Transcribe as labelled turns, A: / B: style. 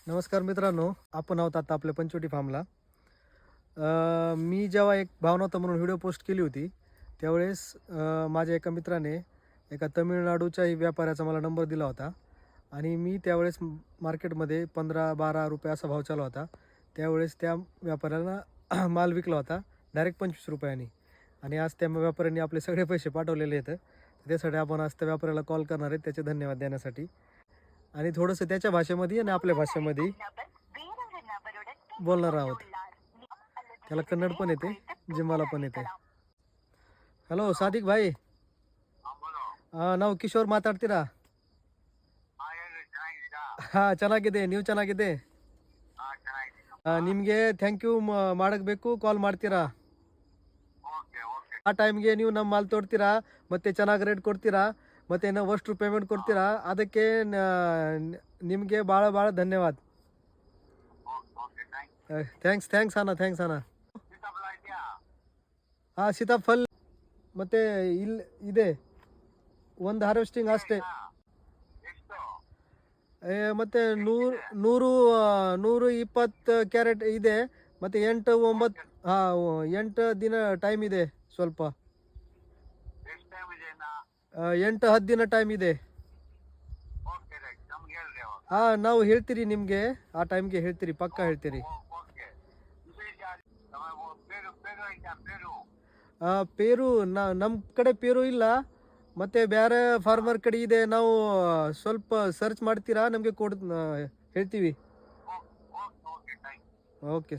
A: नमस्कार मित्रांनो, आपण आहोत आता आपल्या पंचवटी फार्मला. मी जेव्हा एक भावनाता म्हणून व्हिडिओ पोस्ट केली होती, त्यावेळेस माझ्या एका मित्राने एका तमिळनाडूच्याही व्यापाऱ्याचा मला नंबर दिला होता आणि मी त्यावेळेस मार्केटमध्ये 15-12 रुपये असा भाव चालू होता. त्यावेळेस त्या व्यापाऱ्याला माल विकला होता डायरेक्ट 25 रुपयांनी आणि आज त्या व्यापाऱ्यांनी आपले सगळे पैसे पाठवलेले आहेत. त्यासाठी आपण आज त्या व्यापाऱ्याला कॉल करणार आहेत त्याचे धन्यवाद देण्यासाठी आणि थोडंसं त्याच्या भाषेमध्ये आणि आपल्या भाषेमध्ये बोलणार आहोत. त्याला कन्नड पण येते, जे मला पण येते. ಹಲೋ ಸಾದಿಕ್ ಭಾಯ್, ನಾವು ಕಿಶೋರ್ ಮಾತಾಡ್ತೀರಾ? ಹಾಂ, ಚೆನ್ನಾಗಿದೆ. ನೀವು ಚೆನ್ನಾಗಿದೆ? ನಿಮಗೆ ಥ್ಯಾಂಕ್ ಯು ಮಾಡಬೇಕು, ಕಾಲ್ ಮಾಡ್ತೀರಾ? ಆ ಟೈಮ್ಗೆ ನೀವು ನಮ್ಮ ಮಾಲ್ ತೋಡ್ತೀರಾ, ಮತ್ತು ಚೆನ್ನಾಗಿ ರೇಟ್ ಕೊಡ್ತೀರಾ, ಮತ್ತು ನಾವು ಅಷ್ಟು ಪೇಮೆಂಟ್ ಕೊಡ್ತೀರಾ. ಅದಕ್ಕೆ ನಿಮಗೆ ಭಾಳ ಭಾಳ ಧನ್ಯವಾದ. ಥ್ಯಾಂಕ್ಸ್ ಅಣ್ಣ. ಹಾಂ, ಸೀತಾಫಲ್ ಮತ್ತು ಇಲ್ಲಿ ಇದೆ ಒಂದು ಹಾರ್ವೆಸ್ಟಿಂಗ್ ಅಷ್ಟೇ. ಮತ್ತು 120 ಕ್ಯಾರೆಟ್ ಇದೆ ಮತ್ತು 8 ದಿನ ಟೈಮ್ ಇದೆ. ಸ್ವಲ್ಪ 8-10 ದಿನ ಟೈಮ್ ಇದೆ. ಹಾಂ, ನಾವು ಹೇಳ್ತೀರಿ ನಿಮಗೆ, ಆ ಟೈಮ್ಗೆ ಹೇಳ್ತೀರಿ, ಪಕ್ಕ ಹೇಳ್ತೀರಿ. ಪೇರು ನಮ್ಮ ಕಡೆ ಪೇರು ಇಲ್ಲ, ಮತ್ತು ಬೇರೆ ಫಾರ್ಮರ್ ಕಡೆ ಇದೆ. ನಾವು ಸ್ವಲ್ಪ ಸರ್ಚ್ ಮಾಡ್ತೀರಾ, ನಮಗೆ ಹೇಳ್ತೀವಿ. ಓಕೆ.